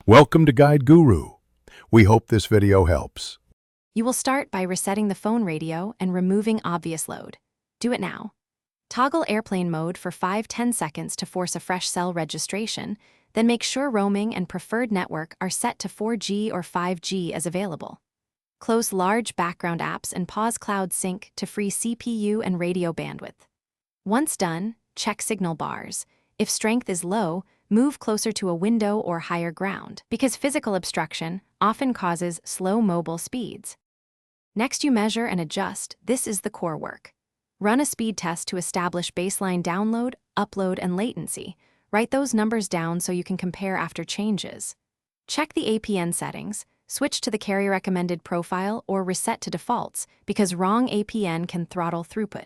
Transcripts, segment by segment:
Welcome to Guide Guru. We hope this video helps. You will start by resetting the phone radio and removing obvious load. Do it now. Toggle airplane mode for 5-10 seconds to force a fresh cell registration, then make sure roaming and preferred network are set to 4G or 5G as available. Close large background apps and pause cloud sync to free CPU and radio bandwidth. Once done, check signal bars. If strength is low, move closer to a window or higher ground, because physical obstruction often causes slow mobile speeds. Next, you measure and adjust. This is the core work. Run a speed test to establish baseline download, upload, and latency. Write those numbers down so you can compare after changes. Check the APN settings, switch to the carrier-recommended profile, or reset to defaults, because wrong APN can throttle throughput.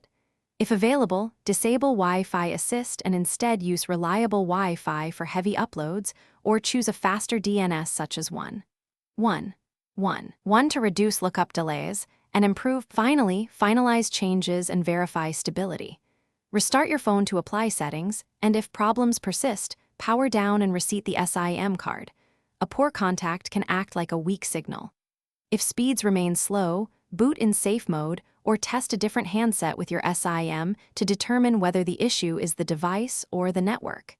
If available, disable Wi-Fi assist and instead use reliable Wi-Fi for heavy uploads, or choose a faster DNS such as 1.1.1 to reduce lookup delays and improve. Finally, finalize changes and verify stability. Restart your phone to apply settings, and if problems persist, power down and reset the SIM card. A poor contact can act like a weak signal. If speeds remain slow, boot in safe mode or test a different handset with your SIM to determine whether the issue is the device or the network.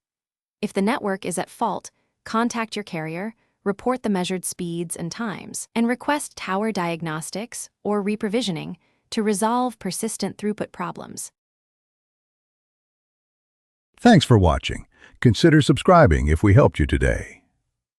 If the network is at fault, contact your carrier, report the measured speeds and times, and request tower diagnostics or reprovisioning to resolve persistent throughput problems. Thanks for watching. Consider subscribing if we helped you today.